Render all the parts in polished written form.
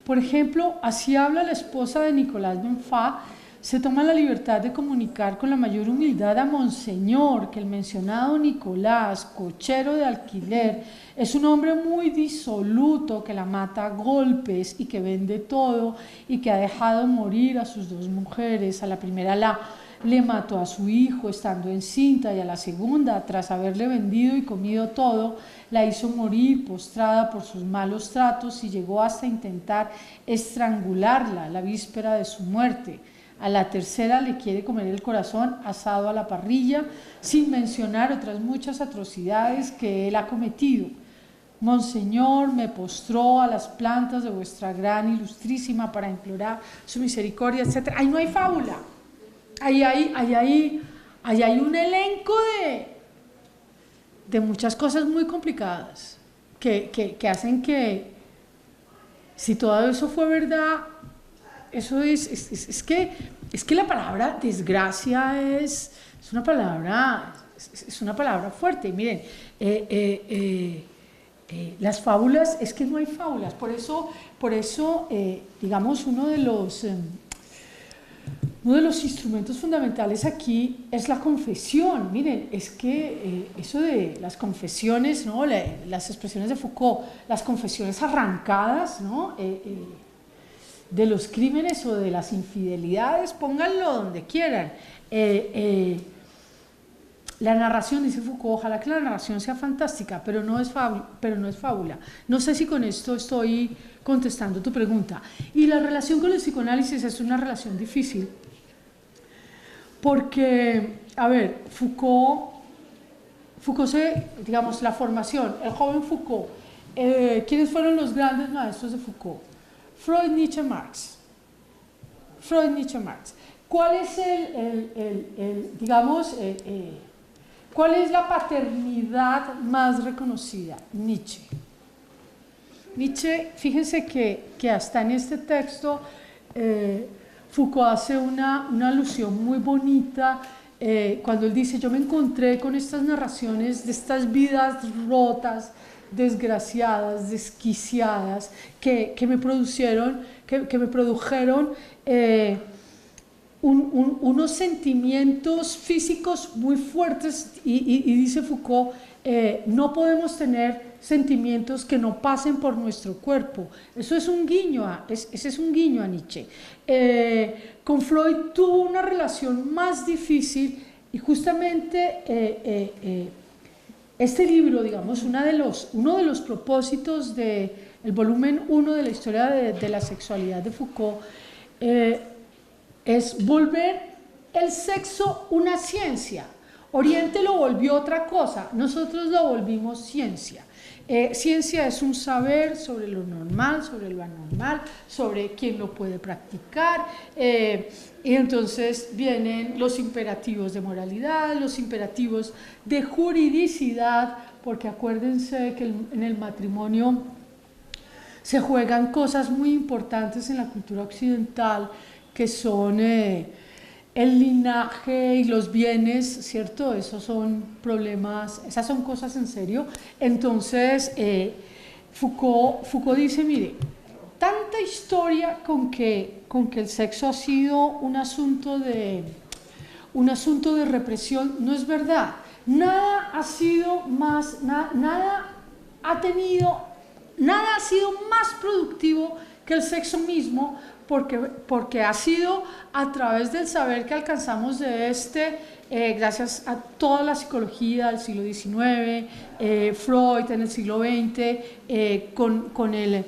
Por ejemplo, así habla la esposa de Nicolás Benfá, se toma la libertad de comunicar con la mayor humildad a Monseñor que el mencionado Nicolás, cochero de alquiler, es un hombre muy disoluto que la mata a golpes y que vende todo y que ha dejado morir a sus dos mujeres. A la primera le mató a su hijo estando encinta y a la segunda, tras haberle vendido y comido todo, la hizo morir postrada por sus malos tratos y llegó hasta intentar estrangularla la víspera de su muerte. A la tercera le quiere comer el corazón asado a la parrilla, sin mencionar otras muchas atrocidades que él ha cometido. Monseñor me postró a las plantas de vuestra gran ilustrísima para implorar su misericordia, etc. Ahí no hay fábula. Ahí hay un elenco de muchas cosas muy complicadas que hacen que, si todo eso fue verdad, eso es que la palabra desgracia es una palabra fuerte. Miren, las fábulas, es que no hay fábulas, por eso digamos, uno de los instrumentos fundamentales aquí es la confesión. Miren, es que eso de las confesiones, ¿no? Las expresiones de Foucault, las confesiones arrancadas, ¿no? De los crímenes o de las infidelidades, pónganlo donde quieran. La narración, dice Foucault, ojalá que la narración sea fantástica, pero no es fábula. No sé si con esto estoy contestando tu pregunta. Y la relación con el psicoanálisis es una relación difícil, porque, a ver, Foucault digamos, la formación, el joven Foucault, ¿quiénes fueron los grandes maestros de Foucault? Freud, Nietzsche, Marx. ¿Cuál es cuál es la paternidad más reconocida? Nietzsche. Fíjense que hasta en este texto Foucault hace una alusión muy bonita cuando él dice: yo me encontré con estas narraciones de estas vidas rotas, desgraciadas, desquiciadas, que me produjeron unos sentimientos físicos muy fuertes, y dice Foucault, no podemos tener sentimientos que no pasen por nuestro cuerpo. Ese es un guiño a Nietzsche. Con Freud tuvo una relación más difícil, y justamente este libro, digamos, uno de los propósitos del volumen 1 de la historia de la sexualidad de Foucault es volver el sexo una ciencia. Oriente lo volvió otra cosa, nosotros lo volvimos ciencia. Ciencia es un saber sobre lo normal, sobre lo anormal, sobre quién lo puede practicar, y entonces vienen los imperativos de moralidad, los imperativos de juridicidad, porque acuérdense que en el matrimonio se juegan cosas muy importantes en la cultura occidental, que son el linaje y los bienes, ¿cierto? Esos son problemas, esas son cosas en serio. Entonces, Foucault dice, mire, tanta historia con que el sexo ha sido un asunto de represión, no es verdad. Nada ha sido más productivo que el sexo mismo, porque ha sido a través del saber que alcanzamos de gracias a toda la psicología del siglo XIX, Freud en el siglo XX, con el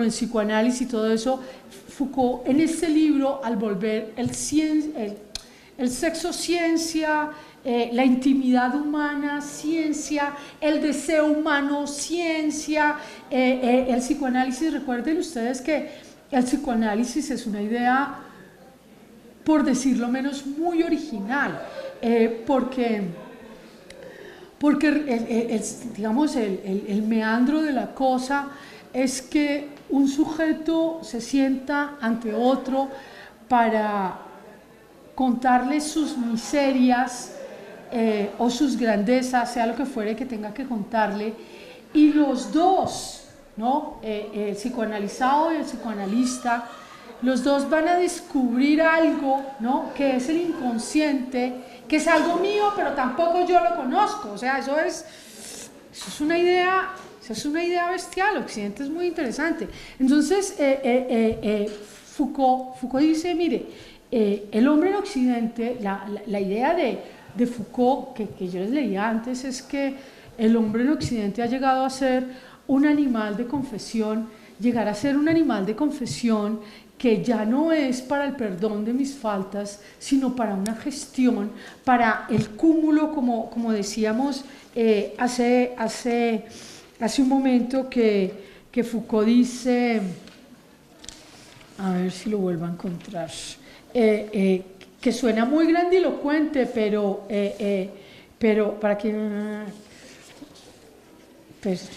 psicoanálisis y todo eso. Foucault, en este libro, al volver el sexo ciencia, la intimidad humana ciencia, el deseo humano ciencia, el psicoanálisis, recuerden ustedes que el psicoanálisis es una idea, por decirlo menos, muy original, porque digamos, el meandro de la cosa es que un sujeto se sienta ante otro para contarle sus miserias o sus grandezas, sea lo que fuere que tenga que contarle, y los dos ¿no? El psicoanalizado y el psicoanalista, los dos van a descubrir algo, ¿no? Que es el inconsciente, que es algo mío, pero tampoco yo lo conozco. O sea, eso es una idea, bestial. Occidente es muy interesante. Entonces, Foucault dice, mire, el hombre en Occidente, la idea de Foucault, que yo les leía antes, es que el hombre en Occidente ha llegado a ser un animal de confesión, llegar a ser un animal de confesión que ya no es para el perdón de mis faltas, sino para una gestión, para el cúmulo, como decíamos hace un momento, que Foucault dice, a ver si lo vuelvo a encontrar, que suena muy grandilocuente, pero para que... Pues,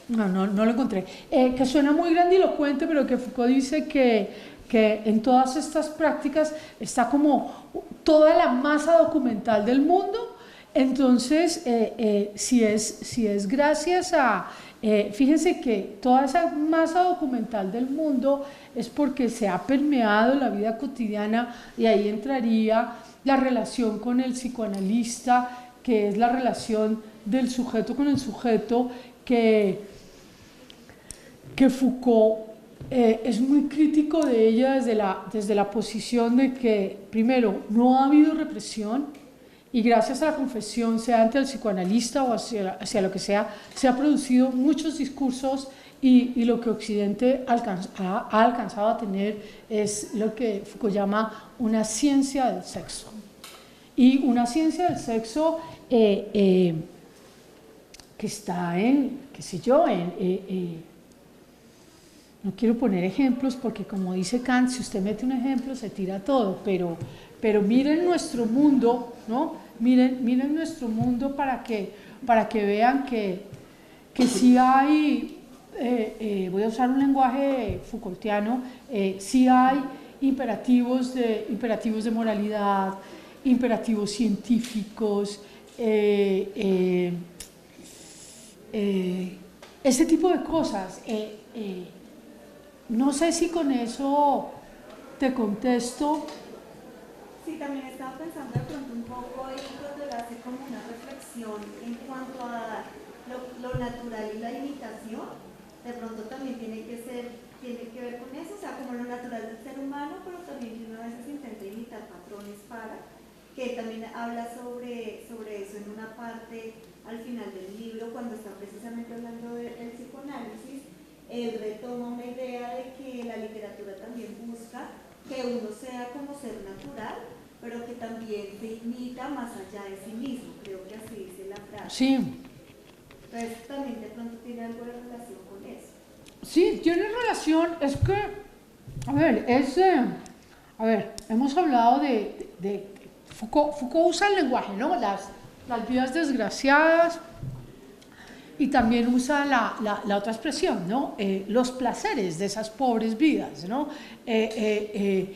no lo encontré. Que suena muy grandilocuente, pero que Foucault dice que en todas estas prácticas está como toda la masa documental del mundo. Entonces, si es gracias a... fíjense que toda esa masa documental del mundo es porque se ha permeado la vida cotidiana, y ahí entraría la relación con el psicoanalista, que es la relación del sujeto con el sujeto, que Foucault es muy crítico de ella desde la posición de que, primero, no ha habido represión, y gracias a la confesión, sea ante el psicoanalista o hacia lo que sea, se ha producido muchos discursos, y lo que Occidente ha alcanzado a tener es lo que Foucault llama una ciencia del sexo. Y una ciencia del sexo que está en, qué sé yo, no quiero poner ejemplos porque, como dice Kant, si usted mete un ejemplo se tira todo, pero miren nuestro mundo, ¿no? Miren nuestro mundo para que vean que sí hay, voy a usar un lenguaje Foucaultiano, sí hay imperativos de moralidad, imperativos científicos, ese tipo de cosas. No sé si con eso te contesto. Sí, también estaba pensando de pronto un poco y cuando hace como una reflexión en cuanto a lo natural y la imitación, de pronto también tiene que ver con eso, o sea, como lo natural del ser humano, pero también que uno a veces intenta imitar patrones que él también habla sobre eso en una parte al final del libro, cuando está precisamente hablando del psicoanálisis. Él retoma una idea de que la literatura también busca que uno sea como ser natural, pero que también se imita más allá de sí mismo. Creo que así dice la frase. Sí. Entonces también de pronto tiene algo de relación con eso. Sí, tiene relación, es que, a ver, hemos hablado de Foucault usa el lenguaje, ¿no? Las vidas desgraciadas, y también usa la otra expresión, ¿no? Los placeres de esas pobres vidas, ¿no? En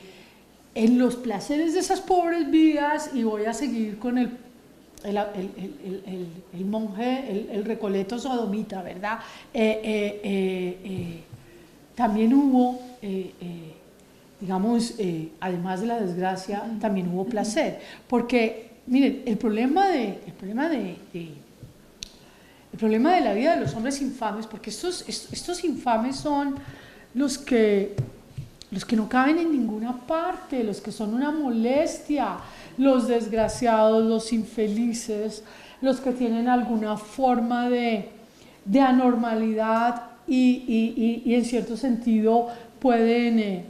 los placeres de esas pobres vidas, y voy a seguir con el monje, el Recoleto sodomita, ¿verdad? También hubo, digamos, además de la desgracia, también hubo placer, porque, miren, el problema de la vida de los hombres infames, porque estos infames son los que no caben en ninguna parte, los que son una molestia, los desgraciados, los infelices, los que tienen alguna forma de anormalidad y en cierto sentido pueden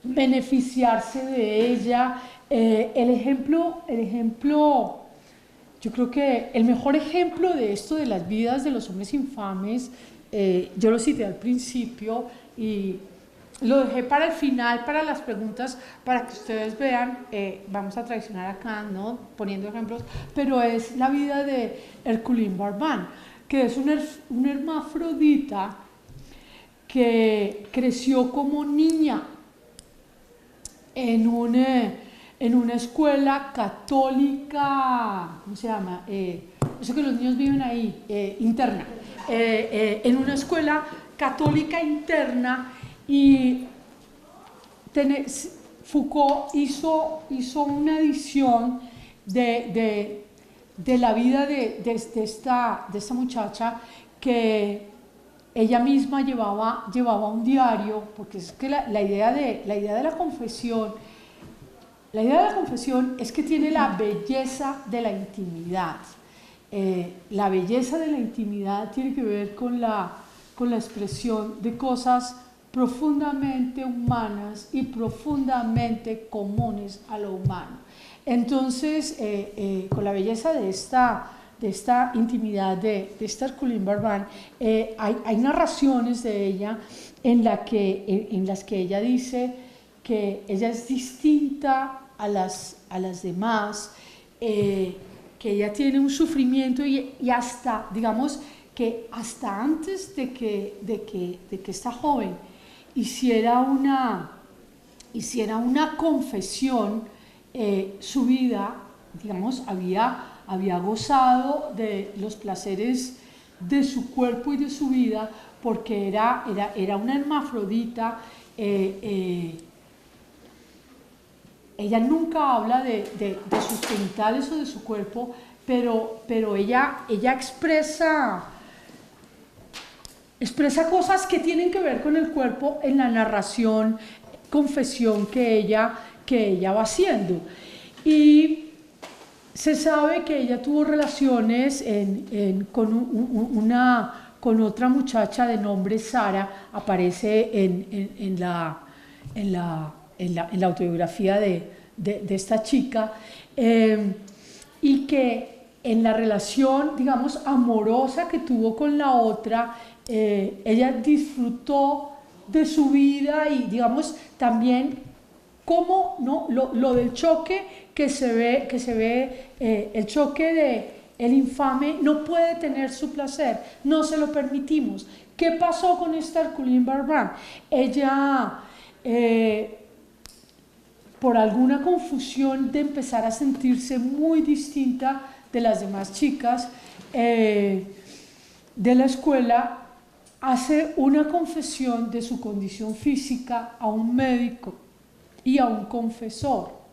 beneficiarse de ella. El ejemplo, yo creo que el mejor ejemplo de esto de las vidas de los hombres infames, yo lo cité al principio y lo dejé para el final, para las preguntas, para que ustedes vean, vamos a traicionar acá, ¿no? Poniendo ejemplos, pero es la vida de Herculín Barbán, que es un hermafrodita que creció como niña en una escuela católica, ¿cómo se llama? eso que los niños viven ahí, interna, en una escuela católica interna, y Foucault hizo una edición de la vida de esta muchacha, que ella misma llevaba un diario, porque es que la idea de la confesión, es que tiene la belleza de la intimidad. La belleza de la intimidad tiene que ver con la expresión de cosas profundamente humanas y profundamente comunes a lo humano. Entonces, con la belleza de esta intimidad de Esther Colleen Barban, hay narraciones de ella en las que ella dice que ella es distinta a las demás, que ella tiene un sufrimiento, y hasta, digamos, que hasta antes de que esta joven hiciera una confesión, su vida, digamos, había gozado de los placeres de su cuerpo y de su vida, porque era una hermafrodita. Ella nunca habla de sus genitales o de su cuerpo, pero ella expresa cosas que tienen que ver con el cuerpo en la narración, confesión que ella va haciendo. Y se sabe que ella tuvo relaciones con otra muchacha de nombre Sara, aparece en la autobiografía de esta chica, y que en la relación, digamos, amorosa que tuvo con la otra, ella disfrutó de su vida, y, digamos, también cómo, ¿no?, lo del choque que se ve, el choque de el infame no puede tener su placer, no se lo permitimos. ¿Qué pasó con Esther Colleen Barban? Ella, por alguna confusión de empezar a sentirse muy distinta de las demás chicas de la escuela, hace una confesión de su condición física a un médico y a un confesor.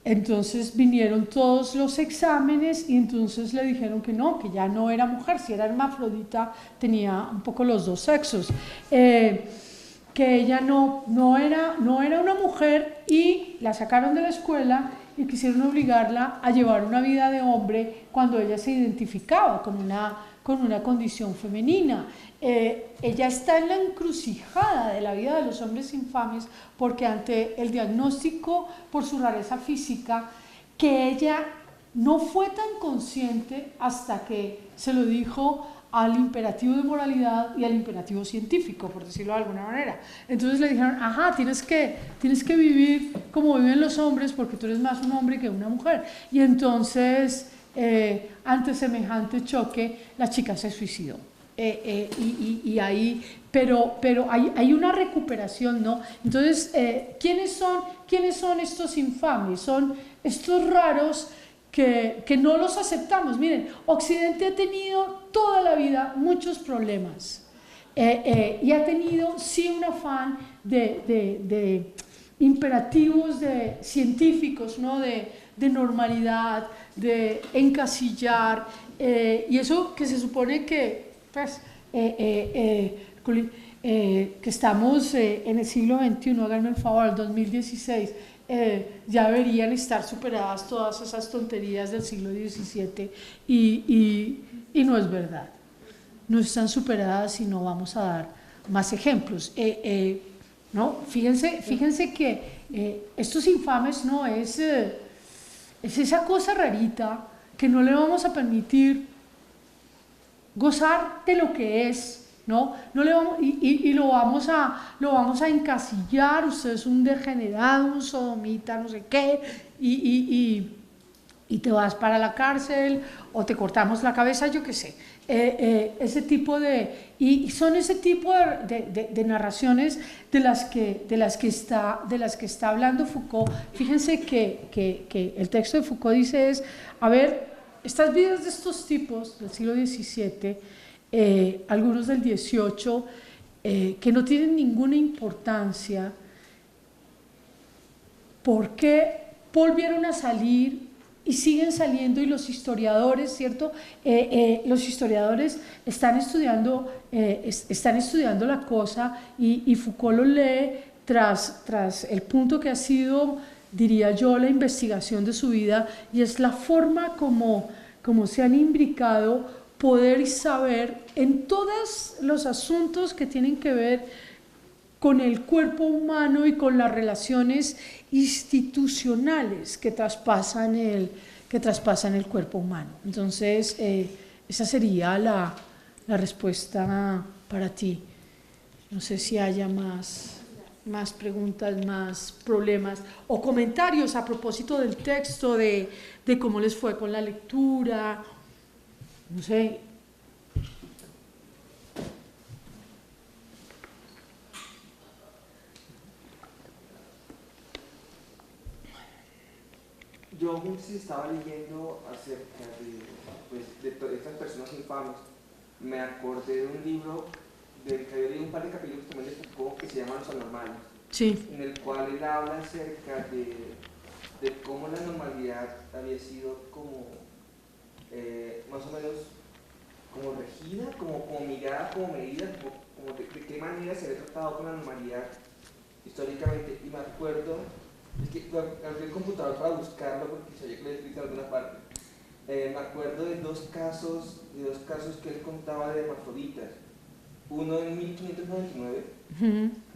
Entonces vinieron todos los exámenes, y entonces le dijeron que no, que ya no era mujer, si era hermafrodita, tenía un poco los dos sexos, que ella no era una mujer, y la sacaron de la escuela y quisieron obligarla a llevar una vida de hombre cuando ella se identificaba con una condición femenina. Ella está en la encrucijada de la vida de los hombres infames, porque ante el diagnóstico por su rareza física, que ella no fue tan consciente hasta que se lo dijo al imperativo de moralidad y al imperativo científico, por decirlo de alguna manera. Entonces le dijeron, ajá, tienes que vivir como viven los hombres, porque tú eres más un hombre que una mujer. Y entonces, ante semejante choque, la chica se suicidó. Y ahí, pero hay una recuperación, ¿no? Entonces, ¿quiénes son estos infames? Son estos raros que no los aceptamos. Miren, Occidente ha tenido toda la vida muchos problemas, y ha tenido sí un afán de imperativos científicos, ¿no? de normalidad, de encasillar, y eso que se supone que pues, que estamos en el siglo XXI, háganme el favor, el 2016, ya deberían estar superadas todas esas tonterías del siglo XVII, y no es verdad. No están superadas, y no vamos a dar más ejemplos. ¿No? Fíjense que estos infames, ¿no? Es esa cosa rarita que no le vamos a permitir gozar de lo que es, ¿no? No le vamos, y lo vamos a encasillar. Usted es un degenerado, un sodomita, no sé qué, y te vas para la cárcel, o te cortamos la cabeza, yo qué sé. Ese tipo y son ese tipo de narraciones de las que está hablando Foucault. Fíjense que el texto de Foucault dice a ver, estas vidas de estos tipos del siglo XVII, algunos del XVIII, que no tienen ninguna importancia, ¿por qué volvieron a salir y siguen saliendo? Y los historiadores, ¿cierto? Los historiadores están estudiando la cosa, y Foucault lo lee tras el punto que ha sido, diría yo, la investigación de su vida, y es la forma como se han imbricado poder y saber en todos los asuntos que tienen que ver con el cuerpo humano y con las relaciones institucionales que traspasan el cuerpo humano. Entonces, esa sería la respuesta para ti. No sé si haya más preguntas, más problemas o comentarios a propósito del texto, de cómo les fue con la lectura, no sé. Yo mientras estaba leyendo acerca de estas personas infames, me acordé de un libro del que había leído un par de capítulos también de Foucault, que se llama Los Anormales, Sí. en el cual él habla acerca de cómo la normalidad había sido como más o menos como regida, como mirada, como medida, como de qué manera se había tratado con la normalidad históricamente. Y me acuerdo, es que abrí el computador para buscarlo porque sabía que lo había escrito en alguna parte. Me acuerdo de dos casos que él contaba de hermafroditas. Uno en 1599,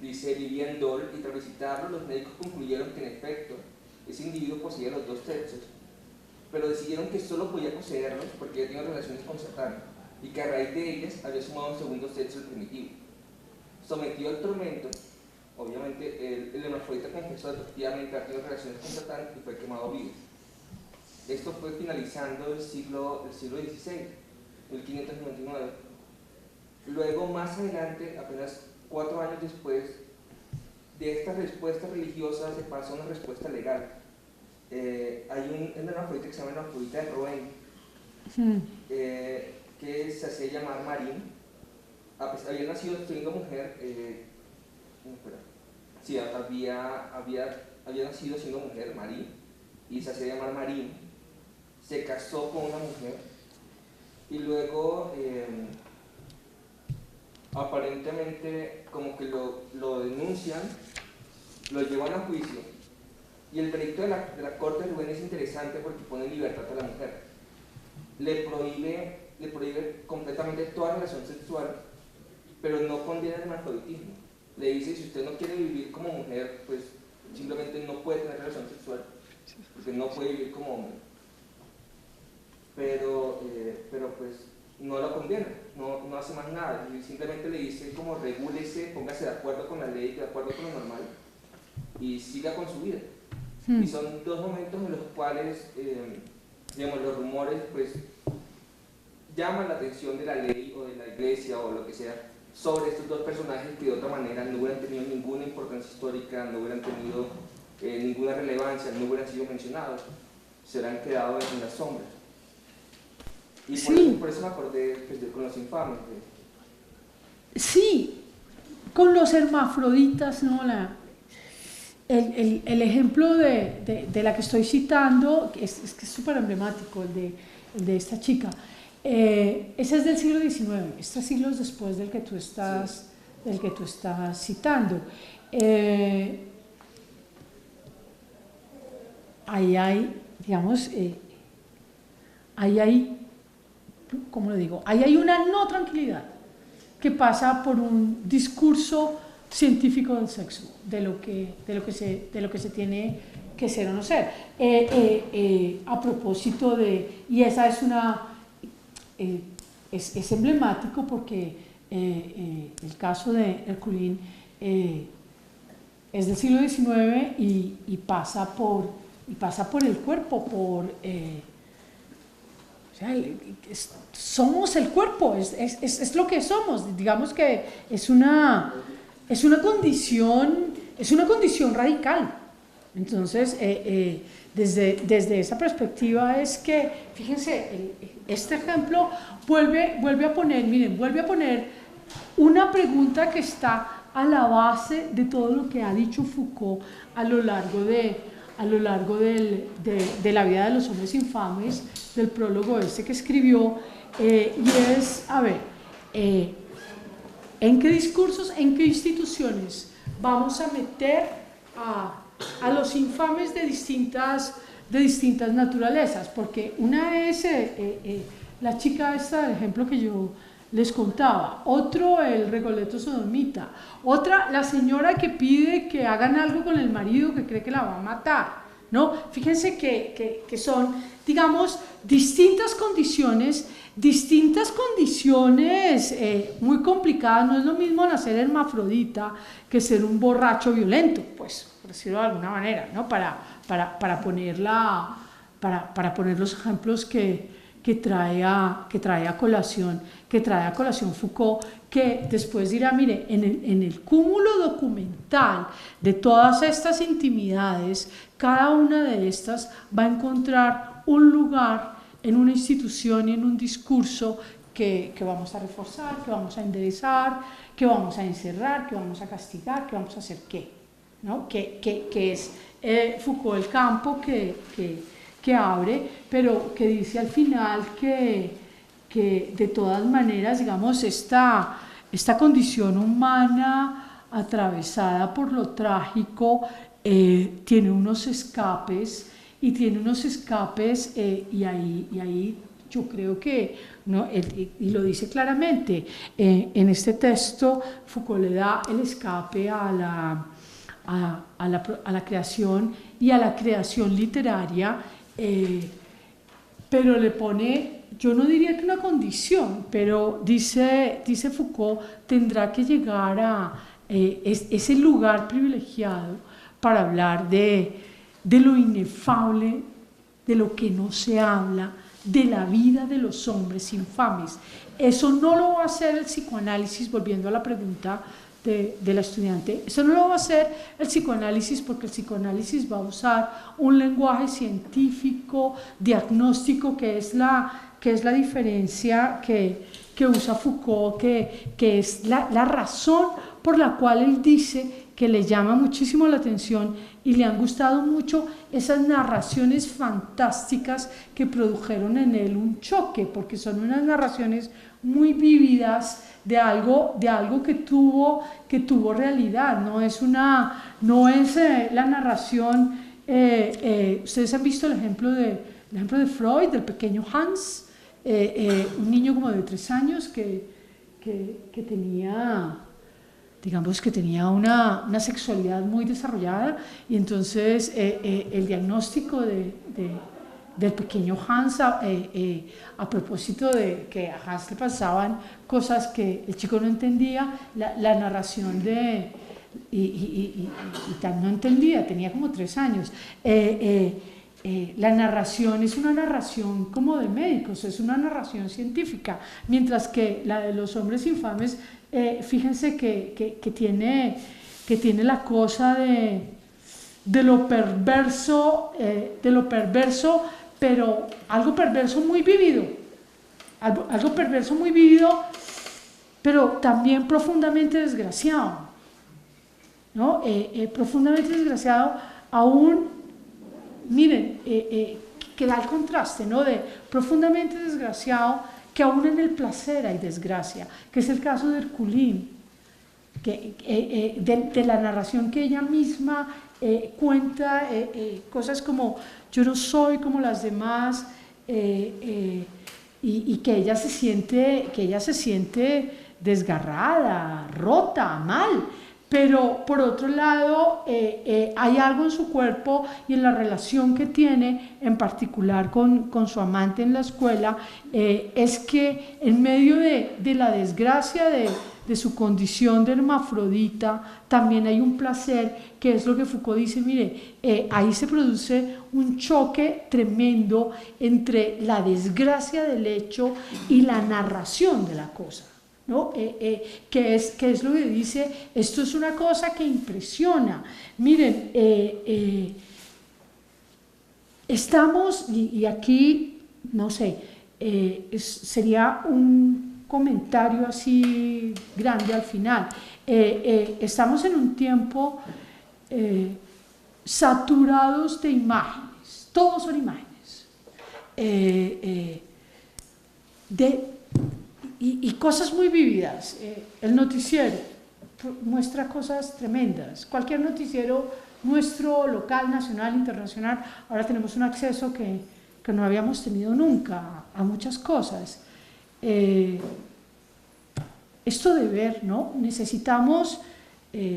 dice, vivía en Dol, y tras visitarlo los médicos concluyeron que en efecto ese individuo poseía los dos sexos, pero decidieron que solo podía poseerlos porque ya tenía relaciones con Satán, y que a raíz de ellas había sumado un segundo sexo, el primitivo. Sometido al tormento, obviamente el hermafrodita confesó efectivamente haber tenido relaciones con Satán y fue quemado vivo. Esto fue finalizando el siglo XVI, 1599. Luego, más adelante, apenas 4 años después, de estas respuestas religiosas se pasa a una respuesta legal. Hay un hermafrodita que se llama hermafrodita de Rouen, que se hacía llamar Marín. Había nacido siendo mujer, sí, había nacido siendo mujer, Marín, y se hacía llamar Marín. Se casó con una mujer y luego aparentemente como que lo denuncian, lo llevan a juicio, y el veredicto de la corte de Rouen es interesante porque pone en libertad a la mujer. Le prohíbe completamente toda relación sexual, pero no condena el hermafroditismo. Le dice, si usted no quiere vivir como mujer, pues simplemente no puede tener relación sexual, porque no puede vivir como hombre. Pero pues no lo condena, no hace más nada, y simplemente le dice como regúlese, póngase de acuerdo con la ley, de acuerdo con lo normal, y siga con su vida. Y son dos momentos en los cuales, digamos, los rumores pues llaman la atención de la ley o de la iglesia o lo que sea sobre estos dos personajes que de otra manera no hubieran tenido ninguna importancia histórica, no hubieran tenido ninguna relevancia, no hubieran sido mencionados, se hubieran quedado en la sombra. Y por eso me acordé pues, con los infames. Sí, con los hermafroditas, ¿no? El ejemplo de la que estoy citando es que es súper emblemático, el de esta chica. Ese es del siglo XIX, es 3 siglos después del que tú estás citando. Ahí hay, digamos, ¿cómo lo digo? Ahí hay una no tranquilidad que pasa por un discurso científico del sexo, de lo que se tiene que ser o no ser. A propósito y esa es es emblemático porque el caso de Herculín es del siglo XIX y pasa por el cuerpo, somos el cuerpo, es lo que somos. Digamos que es una condición radical, Entonces, desde esa perspectiva es que, fíjense, este ejemplo vuelve a poner, miren, vuelve a poner una pregunta que está a la base de todo lo que ha dicho Foucault a lo largo de la vida de los hombres infames, del prólogo este que escribió, y es, a ver, ¿en qué discursos, en qué instituciones vamos a meter a los infames de distintas naturalezas? Porque una es la chica esta del ejemplo que yo les contaba, otro el Rigoletto sodomita, otra la señora que pide que hagan algo con el marido que cree que la va a matar, ¿no? Fíjense que son, digamos, distintas condiciones muy complicadas. No es lo mismo nacer hermafrodita que ser un borracho violento, pues, por decirlo de alguna manera, ¿no? Para poner los ejemplos que trae a colación Foucault, que después dirá, mire, en el cúmulo documental de todas estas intimidades, cada una de estas va a encontrar un lugar en una institución y en un discurso que vamos a reforzar, que vamos a enderezar, que vamos a encerrar, que vamos a castigar, que vamos a hacer qué, ¿no? Que es Foucault el campo que abre, pero que dice al final que de todas maneras, digamos, esta condición humana atravesada por lo trágico tiene unos escapes, y ahí yo creo que, ¿no? Y lo dice claramente, en este texto Foucault le da el escape a la creación y a la creación literaria, pero le pone, yo no diría que una condición, pero dice Foucault, tendrá que llegar a ese lugar privilegiado para hablar de lo inefable, de lo que no se habla, de la vida de los hombres infames. Eso no lo va a hacer el psicoanálisis, volviendo a la pregunta de la estudiante, eso no lo va a hacer el psicoanálisis, porque el psicoanálisis va a usar un lenguaje científico, diagnóstico, que es la diferencia que usa Foucault, que es la razón por la cual él dice que le llama muchísimo la atención y le han gustado mucho esas narraciones fantásticas que produjeron en él un choque, porque son unas narraciones muy vívidas de algo que tuvo realidad. No es la narración, ustedes han visto el ejemplo de Freud, del pequeño Hans, un niño como de 3 años que tenía, digamos, que tenía una sexualidad muy desarrollada, y entonces el diagnóstico del pequeño Hans, a propósito de que a Hans le pasaban cosas que el chico no entendía, la narración y no entendía, tenía como 3 años. La narración es una narración como de médicos, es una narración científica, mientras que la de los hombres infames, fíjense que tiene la cosa de lo perverso, pero algo perverso muy vívido, pero también profundamente desgraciado, ¿no? Profundamente desgraciado, aún, miren, que da el contraste, ¿no? De profundamente desgraciado, que aún en el placer hay desgracia, que es el caso de Herculín, de la narración que ella misma cuenta, cosas como yo no soy como las demás, y que ella se siente desgarrada, rota, mal. Pero por otro lado hay algo en su cuerpo y en la relación que tiene, en particular con su amante en la escuela, es que en medio de la desgracia de su condición de hermafrodita, también hay un placer, que es lo que Foucault dice, mire, ahí se produce un choque tremendo entre la desgracia del hecho y la narración de la cosa. ¿no? Que es lo que dice, esto es una cosa que impresiona. Miren, estamos, y aquí, no sé, sería un comentario así grande al final, estamos en un tiempo saturados de imágenes, todos son imágenes, y cosas muy vívidas. El noticiero muestra cosas tremendas, cualquier noticiero nuestro, local, nacional, internacional. Ahora tenemos un acceso que no habíamos tenido nunca a muchas cosas. Esto de ver, ¿no? Necesitamos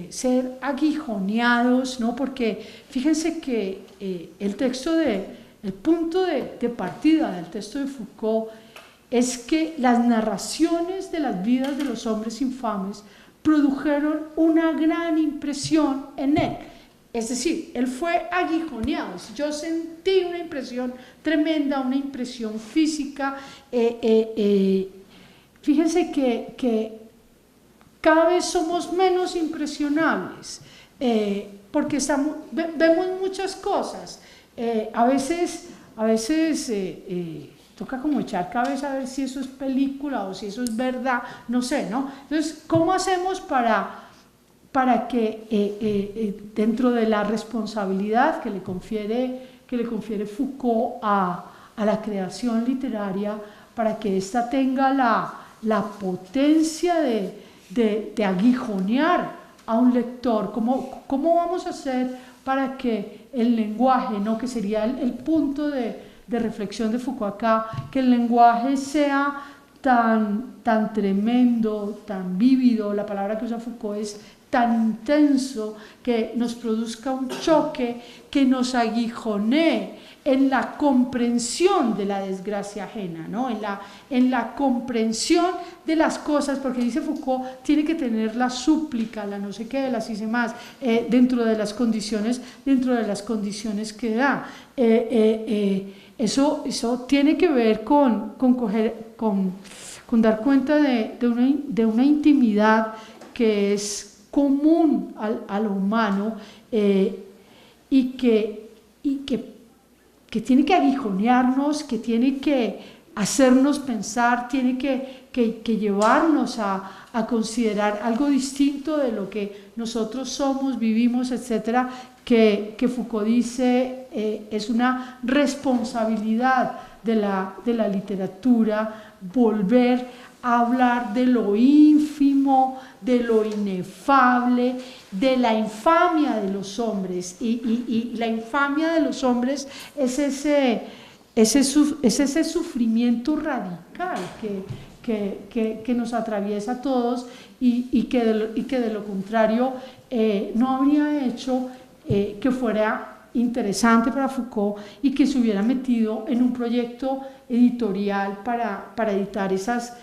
ser aguijoneados, ¿no? Porque fíjense que el punto de partida del texto de Foucault es que las narraciones de las vidas de los hombres infames produjeron una gran impresión en él. Es decir, él fue aguijoneado. Yo sentí una impresión tremenda, una impresión física. Fíjense que cada vez somos menos impresionables, porque vemos muchas cosas. A veces toca como echar cabeza a ver si eso es película o si eso es verdad, no sé, ¿no? Entonces, ¿cómo hacemos para que dentro de la responsabilidad que le confiere Foucault a la creación literaria, para que ésta tenga la potencia de aguijonear a un lector? ¿Cómo vamos a hacer para que el lenguaje, ¿no? Que sería el punto de reflexión de Foucault acá, que el lenguaje sea tan tremendo, tan vívido, la palabra que usa Foucault es tan intenso, que nos produzca un choque, que nos aguijonee en la comprensión de la desgracia ajena, ¿no? en la comprensión de las cosas, porque dice Foucault, tiene que tener la súplica, la no sé qué, las hice más, dentro de las condiciones que da. Eso tiene que ver con dar cuenta de una intimidad que es común a lo humano, y que tiene que aguijonearnos, que tiene que hacernos pensar, tiene que llevarnos a considerar algo distinto de lo que nosotros somos, vivimos, etcétera, que Foucault dice es una responsabilidad de la literatura volver a hablar de lo ínfimo, de lo inefable, de la infamia de los hombres. Y la infamia de los hombres es ese sufrimiento radical que nos atraviesa a todos, y que de lo contrario no habría hecho que fuera interesante para Foucault y que se hubiera metido en un proyecto editorial para editar esas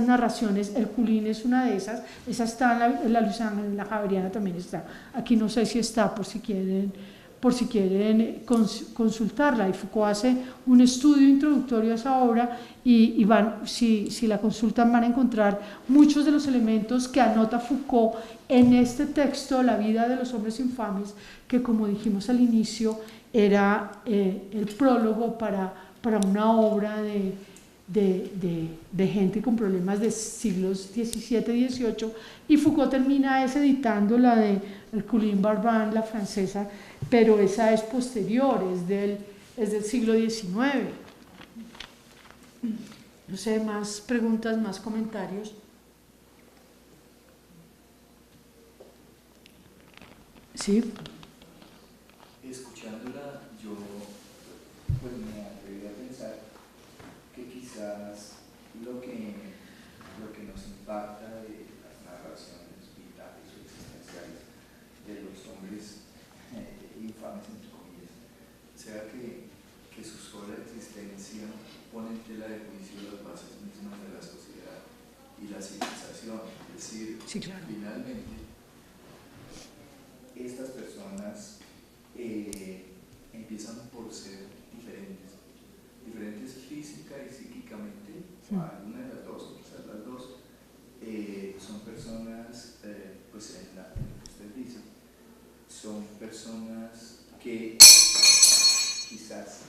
narraciones. Herculín es una de esas, esa está en la Luciana, en la Javeriana también está, aquí no sé si está, por si quieren consultarla. Y Foucault hace un estudio introductorio a esa obra, y si la consultan van a encontrar muchos de los elementos que anota Foucault en este texto, La vida de los hombres infames, que, como dijimos al inicio, era el prólogo para una obra de gente con problemas de siglos XVII, XVIII, y Foucault termina editando la de Herculine Barbin, la francesa, pero esa es posterior, es del siglo XIX. No sé, más preguntas, más comentarios. Sí. Escuchándola, yo pues me atreví a pensar que quizás lo que nos impacta de las narraciones vitales o existenciales de los hombres infames, entre comillas, sea que su sola existencia pone en tela de juicio las bases mismas de la sociedad y la civilización. Es decir, sí, claro. Finalmente, estas personas empiezan por ser diferentes física y psíquicamente, alguna de las dos, o quizás las dos, son personas, pues en lo que usted dice, son personas que quizás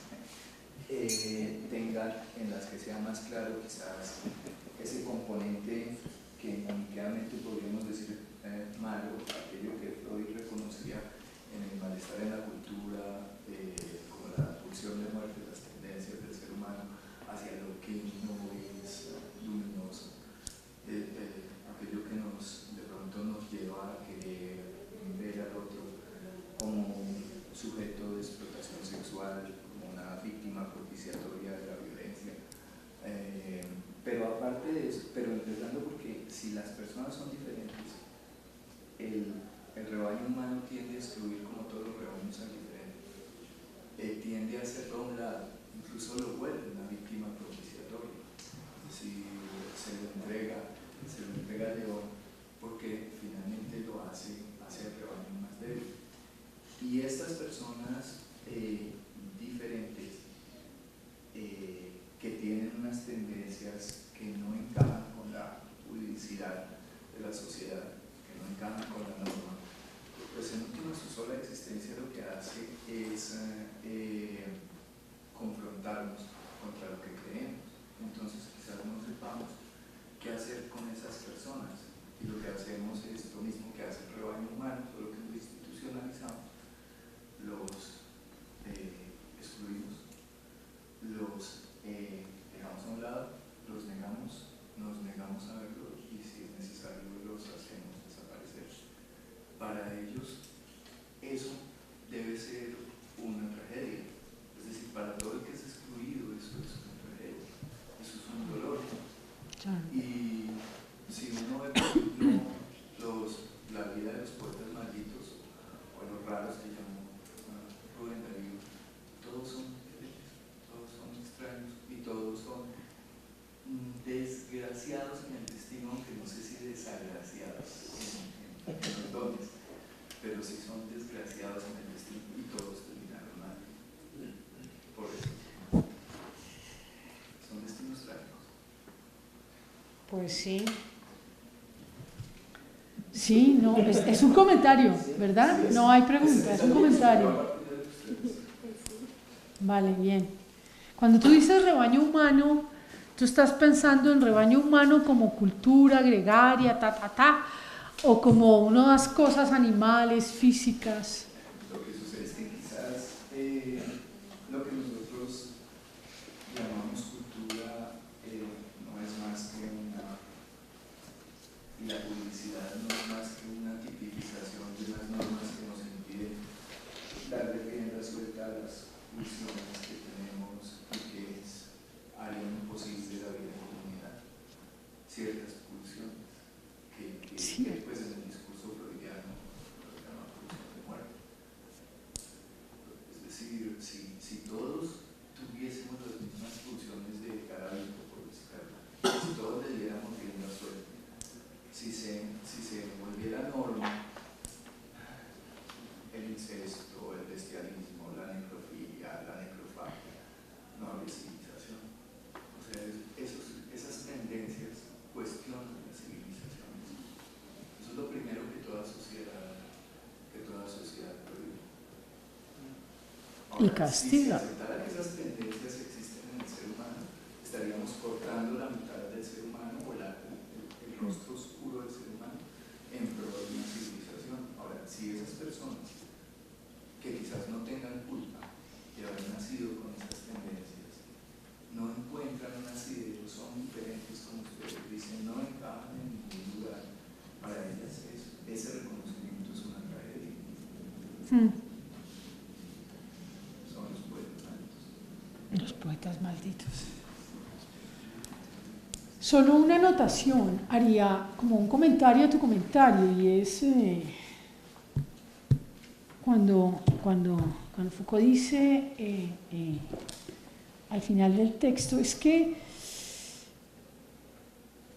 tengan, en las que sea más claro quizás ese componente que económicamente podríamos decir malo, aquello que Freud reconocería en el malestar en la cultura, como la pulsión de muerte, las tendencias del ser humano hacia lo que no es luminoso, aquello que de pronto nos lleva a querer ver al otro como un sujeto de explotación sexual, como una víctima propiciatoria de la violencia. Pero aparte de eso, pero empezando porque si las personas son diferentes, el rebaño humano tiende a excluir, como todos los rebaños son diferentes, tiende a hacerlo a un lado, incluso lo vuelve una víctima propiciatoria. Si se lo entrega al león, porque finalmente lo hace hacia el rebaño más débil. Y estas personas diferentes, que tienen unas tendencias que no encajan con la juridicidad de la sociedad, que no encajan con la norma, pues en última su sola existencia lo que hace es confrontarnos contra lo que creemos. Entonces quizás no sepamos qué hacer con esas personas, y lo que hacemos es lo mismo que hace el rebaño humano, solo que lo institucionalizamos, los excluimos, los dejamos a un lado, los negamos, nos negamos a verlos y si es necesario los hacemos desaparecer. Para ellos eso debe ser una tragedia, es decir, para todo el que es excluido eso es una tragedia, eso es un dolor. Y si uno ve, por ejemplo, la vida de los poetas malditos o los raros que llamó Rubén Darío, todos son diferentes, todos son extraños y todos son desgraciados en el destino, aunque no sé si desagraciados en los dones, pero sí son desgraciados en el destino y todos terminaron mal. Por eso son destinos trágicos. Pues sí. Sí, no, es un comentario, ¿verdad? No hay pregunta, es un comentario. Vale, bien. Cuando tú dices rebaño humano, tú estás pensando en rebaño humano como cultura gregaria, o como unas cosas animales, físicas. Lo que sucede es que quizás lo que nosotros llamamos cultura no es más que y la publicidad no es más que una tipificación de unas normas que nos impiden darle rienda suelta a las pulsiones que tenemos y que harían imposible la vida en comunidad. Ciertas pulsiones que pues en el discurso freudiano se llama pulsión de muerte. Es decir, si todos tuviésemos las mismas pulsiones de carábico, por decirlo, si todos le diéramos rienda suelta, si se volviera norma el incesto, el bestialismo, la necrofilia, la necrofagia, no habría civilización. O sea, esas tendencias cuestionan las civilizaciones. Eso es lo primero que toda sociedad prohíbe. Y castiga. Si aceptara que esas tendencias existen en el ser humano, estaríamos cortando la mitad del ser humano o el rostro oscuro del ser humano en pro de una civilización. Ahora, si esas personas que quizás no tengan culpa de haber nacido con esas tendencias no encuentran un asidero, son diferentes, como ustedes dicen, no encajan en ningún lugar, para ellas ese reconocimiento es una tragedia. Son los poetas malditos. Los poetas malditos. Solo una anotación, haría como un comentario a tu comentario, y es cuando Foucault dice al final del texto, es que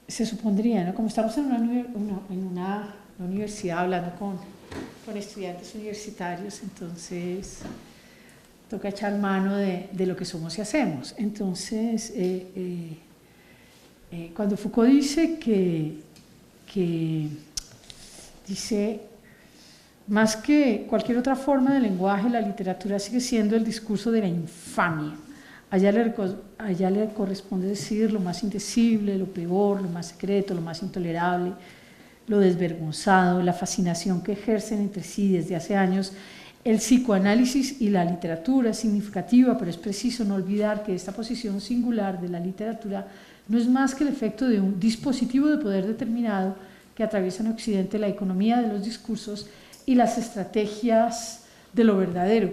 se supondría, ¿no? Como estamos en una universidad hablando con estudiantes universitarios, entonces toca echar mano de lo que somos y hacemos. Entonces, cuando Foucault dice que que dice, más que cualquier otra forma de lenguaje, la literatura sigue siendo el discurso de la infamia. Allá le corresponde decir lo más indecible, lo peor, lo más secreto, lo más intolerable, lo desvergonzado, la fascinación que ejercen entre sí desde hace años el psicoanálisis y la literatura. Es significativa, pero es preciso no olvidar que esta posición singular de la literatura no es más que el efecto de un dispositivo de poder determinado que atraviesa en Occidente la economía de los discursos y las estrategias de lo verdadero.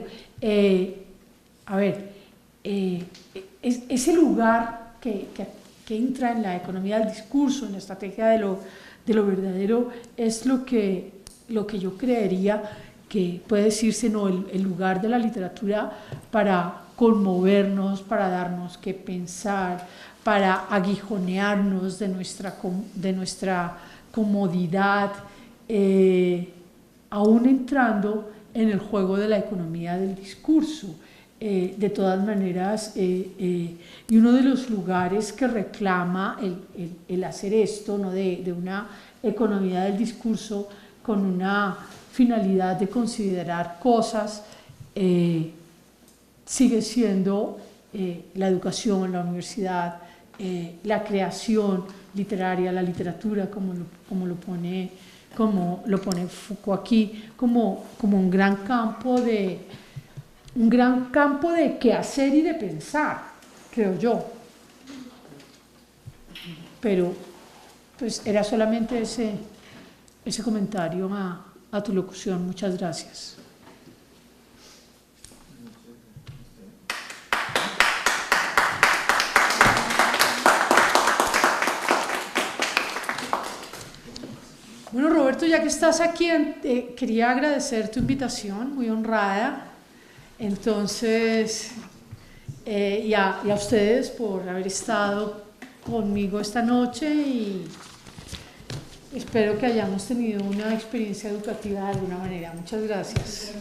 Ese lugar que entra en la economía del discurso, en la estrategia de lo verdadero, es lo que yo creería que puede decirse, ¿no?, el lugar de la literatura para conmovernos, para darnos que pensar, para aguijonearnos de nuestra comodidad, aún entrando en el juego de la economía del discurso. De todas maneras, y uno de los lugares que reclama el hacer esto, ¿no?, de una economía del discurso con una finalidad de considerar cosas, sigue siendo la educación, la universidad, la creación literaria, la literatura, como lo pone Foucault aquí, como un gran campo de qué hacer y de pensar, creo yo. Pero pues era solamente ese comentario a tu locución. Muchas gracias. Bueno, Roberto, ya que estás aquí, quería agradecer tu invitación, muy honrada. Entonces, y a ustedes por haber estado conmigo esta noche, y espero que hayamos tenido una experiencia educativa de alguna manera. Muchas gracias.